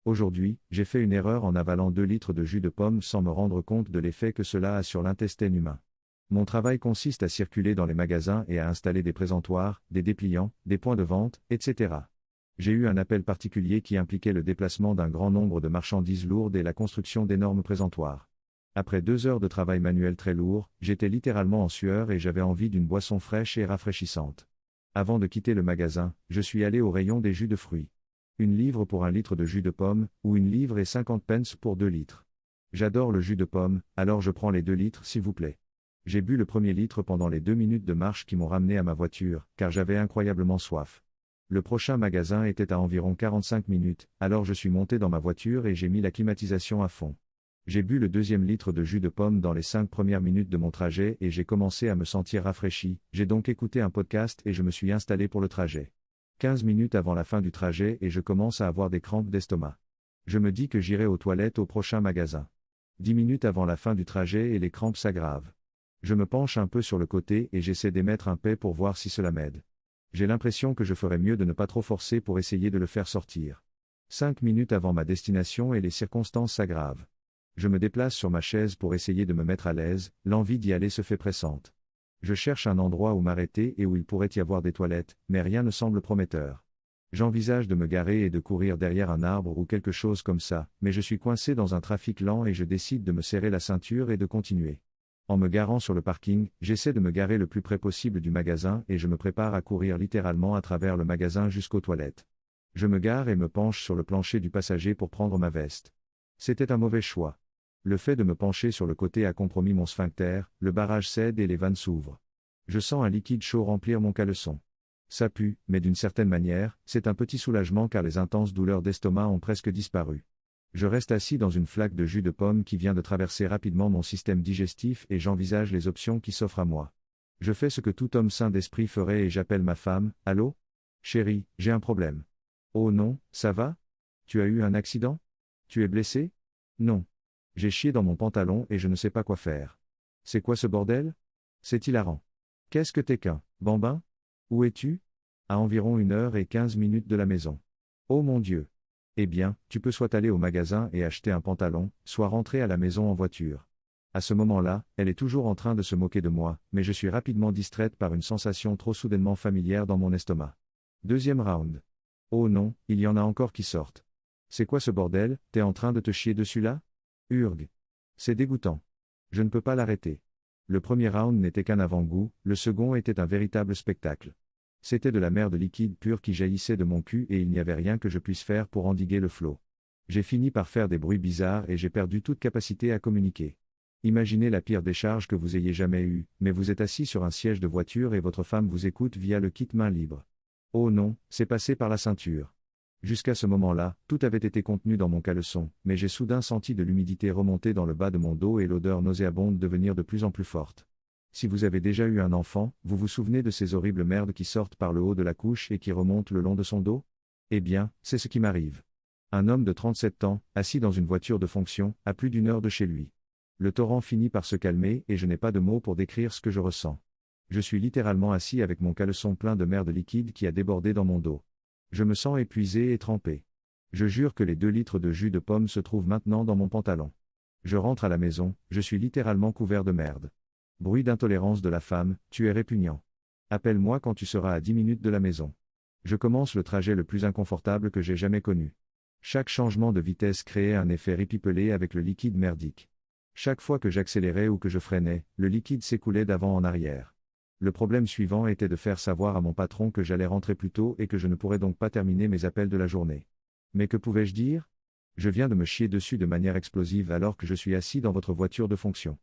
Aujourd'hui, j'ai fait une erreur en avalant 2 litres de jus de pomme sans me rendre compte de l'effet que cela a sur l'intestin humain. Mon travail consiste à circuler dans les magasins et à installer des présentoirs, des dépliants, des points de vente, etc. J'ai eu un appel particulier qui impliquait le déplacement d'un grand nombre de marchandises lourdes et la construction d'énormes présentoirs. Après 2 heures de travail manuel très lourd, j'étais littéralement en sueur et j'avais envie d'une boisson fraîche et rafraîchissante. Avant de quitter le magasin, je suis allé au rayon des jus de fruits. 1 livre pour 1 litre de jus de pomme, ou 1 livre et 50 pence pour 2 litres. J'adore le jus de pomme, alors je prends les 2 litres s'il vous plaît. J'ai bu le premier litre pendant les 2 minutes de marche qui m'ont ramené à ma voiture, car j'avais incroyablement soif. Le prochain magasin était à environ 45 minutes, alors je suis monté dans ma voiture et j'ai mis la climatisation à fond. J'ai bu le 2e litre de jus de pomme dans les 5 premières minutes de mon trajet et j'ai commencé à me sentir rafraîchi, j'ai donc écouté un podcast et je me suis installé pour le trajet. 15 minutes avant la fin du trajet et je commence à avoir des crampes d'estomac. Je me dis que j'irai aux toilettes au prochain magasin. 10 minutes avant la fin du trajet et les crampes s'aggravent. Je me penche un peu sur le côté et j'essaie d'émettre un paix pour voir si cela m'aide. J'ai l'impression que je ferais mieux de ne pas trop forcer pour essayer de le faire sortir. 5 minutes avant ma destination et les circonstances s'aggravent. Je me déplace sur ma chaise pour essayer de me mettre à l'aise, l'envie d'y aller se fait pressante. Je cherche un endroit où m'arrêter et où il pourrait y avoir des toilettes, mais rien ne semble prometteur. J'envisage de me garer et de courir derrière un arbre ou quelque chose comme ça, mais je suis coincé dans un trafic lent et je décide de me serrer la ceinture et de continuer. En me garant sur le parking, j'essaie de me garer le plus près possible du magasin et je me prépare à courir littéralement à travers le magasin jusqu'aux toilettes. Je me gare et me penche sur le plancher du passager pour prendre ma veste. C'était un mauvais choix. Le fait de me pencher sur le côté a compromis mon sphincter, le barrage cède et les vannes s'ouvrent. Je sens un liquide chaud remplir mon caleçon. Ça pue, mais d'une certaine manière, c'est un petit soulagement car les intenses douleurs d'estomac ont presque disparu. Je reste assis dans une flaque de jus de pomme qui vient de traverser rapidement mon système digestif et j'envisage les options qui s'offrent à moi. Je fais ce que tout homme sain d'esprit ferait et j'appelle ma femme. Allô ? Chérie, j'ai un problème. Oh non, ça va ? Tu as eu un accident ? Tu es blessé ? Non. J'ai chié dans mon pantalon et je ne sais pas quoi faire. C'est quoi ce bordel ? C'est hilarant. Qu'est-ce que t'es qu'un bambin ? Où es-tu ? À environ 1h15 de la maison. Oh mon Dieu. Eh bien, tu peux soit aller au magasin et acheter un pantalon, soit rentrer à la maison en voiture. À ce moment-là, elle est toujours en train de se moquer de moi, mais je suis rapidement distraite par une sensation trop soudainement familière dans mon estomac. 2e round. Oh non, il y en a encore qui sortent. C'est quoi ce bordel ? T'es en train de te chier dessus là ? Urgh. C'est dégoûtant. Je ne peux pas l'arrêter. Le premier round n'était qu'un avant-goût, le second était un véritable spectacle. C'était de la merde liquide pure qui jaillissait de mon cul et il n'y avait rien que je puisse faire pour endiguer le flot. J'ai fini par faire des bruits bizarres et j'ai perdu toute capacité à communiquer. Imaginez la pire décharge que vous ayez jamais eue, mais vous êtes assis sur un siège de voiture et votre femme vous écoute via le kit main libre. Oh non, c'est passé par la ceinture. Jusqu'à ce moment-là, tout avait été contenu dans mon caleçon, mais j'ai soudain senti de l'humidité remonter dans le bas de mon dos et l'odeur nauséabonde devenir de plus en plus forte. Si vous avez déjà eu un enfant, vous vous souvenez de ces horribles merdes qui sortent par le haut de la couche et qui remontent le long de son dos ? Eh bien, c'est ce qui m'arrive. Un homme de 37 ans, assis dans une voiture de fonction, à plus d'1 heure de chez lui. Le torrent finit par se calmer et je n'ai pas de mots pour décrire ce que je ressens. Je suis littéralement assis avec mon caleçon plein de merde liquide qui a débordé dans mon dos. Je me sens épuisé et trempé. Je jure que les 2 litres de jus de pomme se trouvent maintenant dans mon pantalon. Je rentre à la maison, je suis littéralement couvert de merde. Bruit d'intolérance de la femme, tu es répugnant. Appelle-moi quand tu seras à 10 minutes de la maison. Je commence le trajet le plus inconfortable que j'ai jamais connu. Chaque changement de vitesse créait un effet ripipelé avec le liquide merdique. Chaque fois que j'accélérais ou que je freinais, le liquide s'écoulait d'avant en arrière. Le problème suivant était de faire savoir à mon patron que j'allais rentrer plus tôt et que je ne pourrais donc pas terminer mes appels de la journée. Mais que pouvais-je dire ? Je viens de me chier dessus de manière explosive alors que je suis assis dans votre voiture de fonction.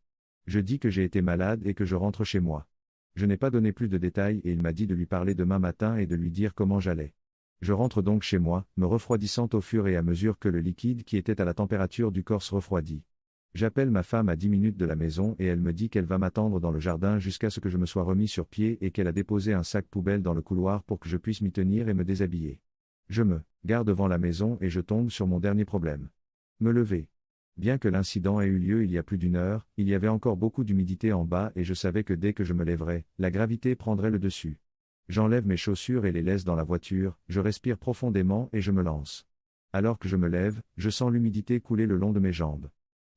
Je dis que j'ai été malade et que je rentre chez moi. Je n'ai pas donné plus de détails et il m'a dit de lui parler demain matin et de lui dire comment j'allais. Je rentre donc chez moi, me refroidissant au fur et à mesure que le liquide qui était à la température du corps se refroidit. J'appelle ma femme à 10 minutes de la maison et elle me dit qu'elle va m'attendre dans le jardin jusqu'à ce que je me sois remis sur pied et qu'elle a déposé un sac poubelle dans le couloir pour que je puisse m'y tenir et me déshabiller. Je me gare devant la maison et je tombe sur mon dernier problème. Me lever. Bien que l'incident ait eu lieu il y a plus d'1 heure, il y avait encore beaucoup d'humidité en bas et je savais que dès que je me lèverais, la gravité prendrait le dessus. J'enlève mes chaussures et les laisse dans la voiture, je respire profondément et je me lance. Alors que je me lève, je sens l'humidité couler le long de mes jambes.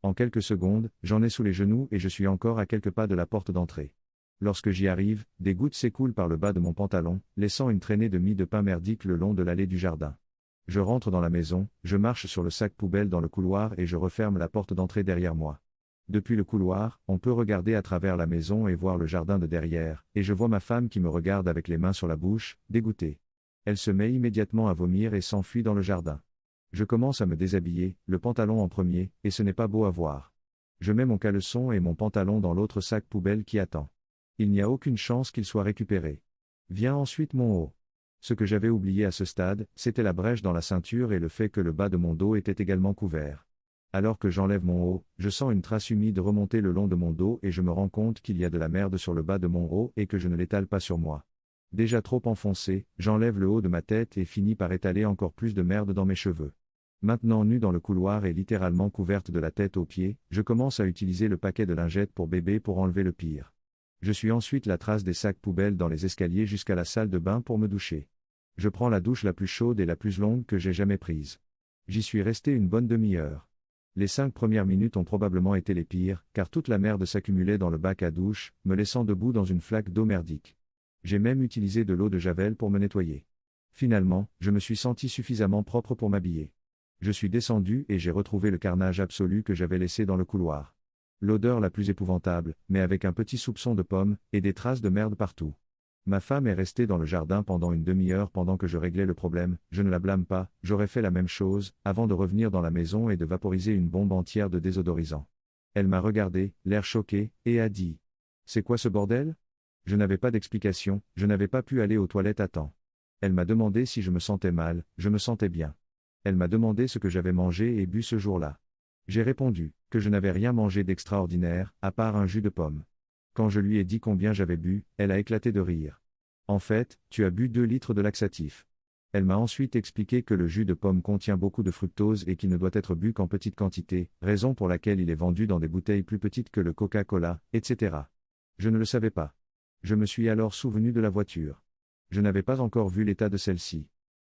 En quelques secondes, j'en ai sous les genoux et je suis encore à quelques pas de la porte d'entrée. Lorsque j'y arrive, des gouttes s'écoulent par le bas de mon pantalon, laissant une traînée de mie de pain merdique le long de l'allée du jardin. Je rentre dans la maison, je marche sur le sac poubelle dans le couloir et je referme la porte d'entrée derrière moi. Depuis le couloir, on peut regarder à travers la maison et voir le jardin de derrière, et je vois ma femme qui me regarde avec les mains sur la bouche, dégoûtée. Elle se met immédiatement à vomir et s'enfuit dans le jardin. Je commence à me déshabiller, le pantalon en premier, et ce n'est pas beau à voir. Je mets mon caleçon et mon pantalon dans l'autre sac poubelle qui attend. Il n'y a aucune chance qu'il soit récupéré. Vient ensuite mon haut. Ce que j'avais oublié à ce stade, c'était la brèche dans la ceinture et le fait que le bas de mon dos était également couvert. Alors que j'enlève mon haut, je sens une trace humide remonter le long de mon dos et je me rends compte qu'il y a de la merde sur le bas de mon haut et que je ne l'étale pas sur moi. Déjà trop enfoncé, j'enlève le haut de ma tête et finis par étaler encore plus de merde dans mes cheveux. Maintenant nue dans le couloir et littéralement couverte de la tête aux pieds, je commence à utiliser le paquet de lingettes pour bébé pour enlever le pire. Je suis ensuite la trace des sacs poubelles dans les escaliers jusqu'à la salle de bain pour me doucher. Je prends la douche la plus chaude et la plus longue que j'ai jamais prise. J'y suis resté une bonne demi-heure. Les 5 premières minutes ont probablement été les pires, car toute la merde s'accumulait dans le bac à douche, me laissant debout dans une flaque d'eau merdique. J'ai même utilisé de l'eau de Javel pour me nettoyer. Finalement, je me suis senti suffisamment propre pour m'habiller. Je suis descendu et j'ai retrouvé le carnage absolu que j'avais laissé dans le couloir. L'odeur la plus épouvantable, mais avec un petit soupçon de pomme, et des traces de merde partout. Ma femme est restée dans le jardin pendant une demi-heure pendant que je réglais le problème, je ne la blâme pas, j'aurais fait la même chose, avant de revenir dans la maison et de vaporiser une bombe entière de désodorisant. Elle m'a regardé, l'air choqué, et a dit : « C'est quoi ce bordel ? » Je n'avais pas d'explication, je n'avais pas pu aller aux toilettes à temps. Elle m'a demandé si je me sentais mal, je me sentais bien. Elle m'a demandé ce que j'avais mangé et bu ce jour-là. J'ai répondu que je n'avais rien mangé d'extraordinaire, à part un jus de pomme. Quand je lui ai dit combien j'avais bu, elle a éclaté de rire. En fait, tu as bu 2 litres de laxatif. Elle m'a ensuite expliqué que le jus de pomme contient beaucoup de fructose et qu'il ne doit être bu qu'en petite quantité, raison pour laquelle il est vendu dans des bouteilles plus petites que le Coca-Cola, etc. Je ne le savais pas. Je me suis alors souvenu de la voiture. Je n'avais pas encore vu l'état de celle-ci.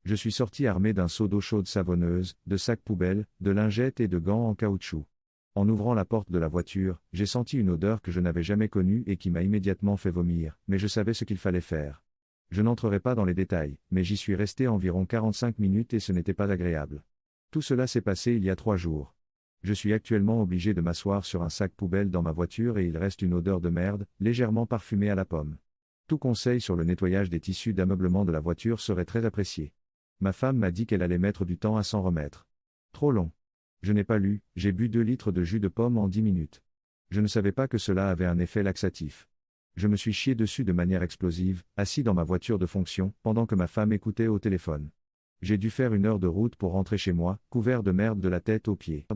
Je suis sorti armé d'un seau d'eau chaude savonneuse, de sacs poubelles, de lingettes et de gants en caoutchouc. En ouvrant la porte de la voiture, j'ai senti une odeur que je n'avais jamais connue et qui m'a immédiatement fait vomir, mais je savais ce qu'il fallait faire. Je n'entrerai pas dans les détails, mais j'y suis resté environ 45 minutes et ce n'était pas agréable. Tout cela s'est passé il y a 3 jours. Je suis actuellement obligé de m'asseoir sur un sac poubelle dans ma voiture et il reste une odeur de merde, légèrement parfumée à la pomme. Tout conseil sur le nettoyage des tissus d'ameublement de la voiture serait très apprécié. Ma femme m'a dit qu'elle allait mettre du temps à s'en remettre. Trop long. Je n'ai pas lu, j'ai bu 2 litres de jus de pomme en 10 minutes. Je ne savais pas que cela avait un effet laxatif. Je me suis chié dessus de manière explosive, assis dans ma voiture de fonction, pendant que ma femme écoutait au téléphone. J'ai dû faire 1 heure de route pour rentrer chez moi, couvert de merde de la tête aux pieds.